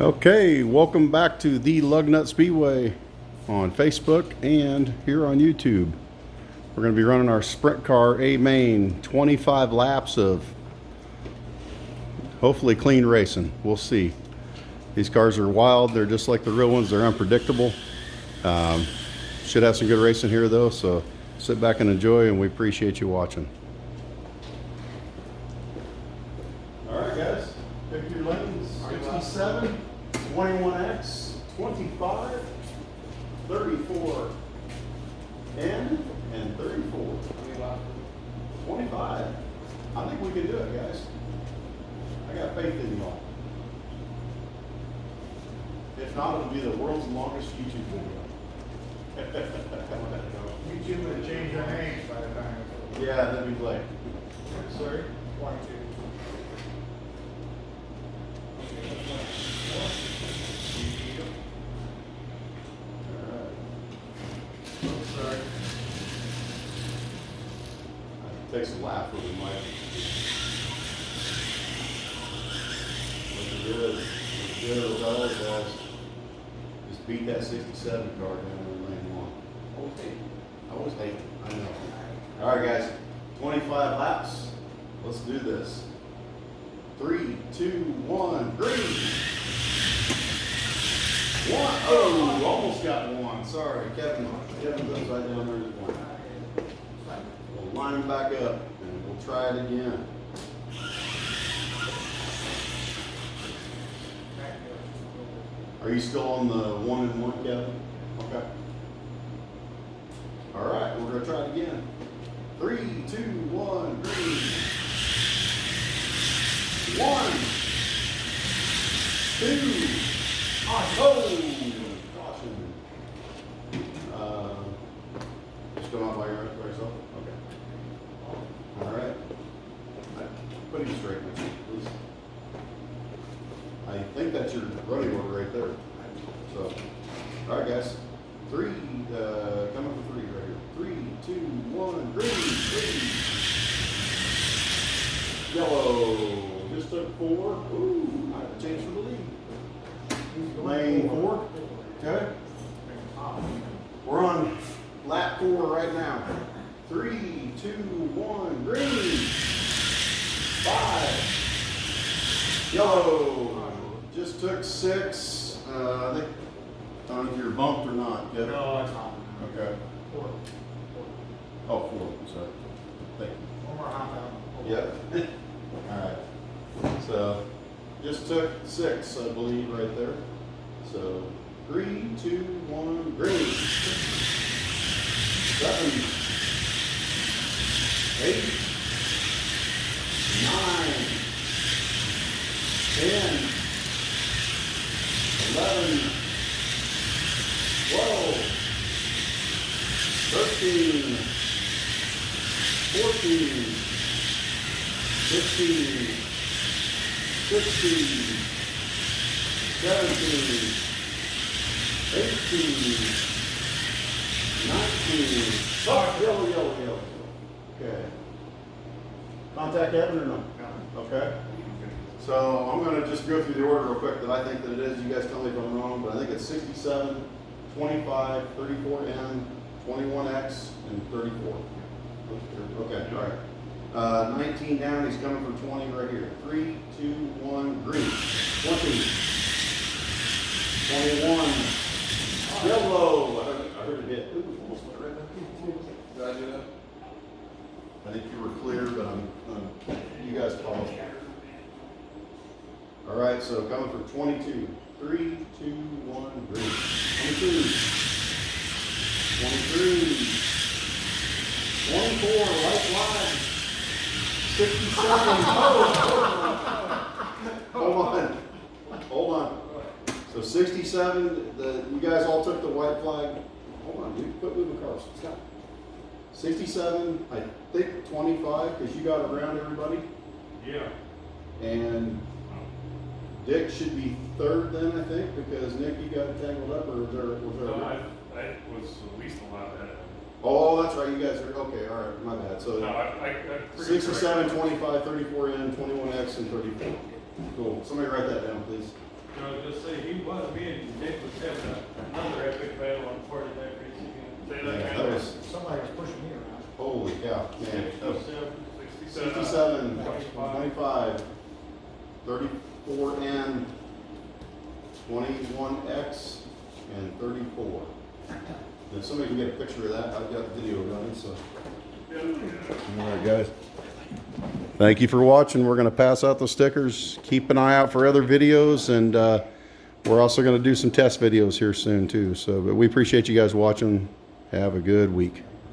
Okay, welcome back to the Lugnut Speedway on Facebook and here on YouTube. We're going to be running our sprint car A main, 25 laps of hopefully clean racing. We'll see. These cars are wild. They're just like the real ones. They're unpredictable. Should have some good racing here though, so sit back and enjoy, and we appreciate you watching. All right, guys, pick your lanes. 67, 21X, 25, 34, 10, and 34. 25. I think we can do it, guys. I got faith in y'all. If not, it'll be the world's longest YouTube video. YouTube would change your names by the time. Yeah, that'd be like. Sorry? 22. Sorry. It takes a laugh with the mic. Looking good. Looking good with all guys. Just beat that 67 car down in lane one. I always hate it. I know. All right, guys. 25 laps. Let's do this. 3, 2, 1, green. One. Oh, almost got one. Sorry, Kevin's upside down there. Just one. We'll line them back up and we'll try it again. Are you still on the 1 and 1, Kevin? Okay. All right, we're gonna try it again. 3, 2, 1, green. 1, 2. Oh, caution. Just come out by yourself? Okay. All right. Put him straight, please. I think that's your running order right there. So, all right, guys. 3, coming for 3 right here. 3, 2, 1, green. Yellow. Just took 4. Ooh, I have a chance for the lead. Lane 4. Okay. We're on lap 4 right now. 3, 2, 1, green. 5. Yellow. Just took 6. I think. I don't know if you're bumped or not. Kevin. No, it's not. Okay. 4. Oh, 4. I'm sorry. Thank you. One more hop out. Yep. All right. So, just took 6, I believe, right there. So, 3, 2, 1, green. 7, 8, 9, 10, 11, 12, 13, 14, 15, 16, 17, 18, 19. Oh, yellow. Okay. Contact Kevin or no? No. Okay. So I'm going to just go through the order real quick that I think that it is. You guys tell me if I'm wrong, but I think it's 67, 25, 34N, 21X, and 34. Okay, all right. 19 down, he's coming for 20 right here. 3, 2, 1, green. 20. 21. Yellow. I heard it hit. Ooh, almost went right back in. Did I do that? I think you were clear, but you guys followed. All right, so coming for 22. 3, 2, 1, green. 22. 23. 24, white flag. 67. Hold on. So 67, you guys all took the white flag. Hold on, dude. Quit moving cars. Stop. 67, I think 25, because you got around everybody. Yeah. And Dick should be 3rd then, I think, because Nick, you got tangled up, or was there? No, I was at least allowed that. Oh, that's right. You guys are okay. All right, my bad. So No, I 67, 25, 34N, 21X, and 34. Cool. Somebody write that down, please. I was just saying, me and Dick was having another epic battle on part of that race again. Say Yeah, that that again. was, Somebody was pushing me around. holy cow, man. That was 67. 67, 25, 34N, 21X, and 34. If somebody can get a picture of that, I've got video running, so. All right, guys. Thank you for watching. We're going to pass out the stickers. Keep an eye out for other videos, and we're also going to do some test videos here soon, too. So, but we appreciate you guys watching. Have a good week.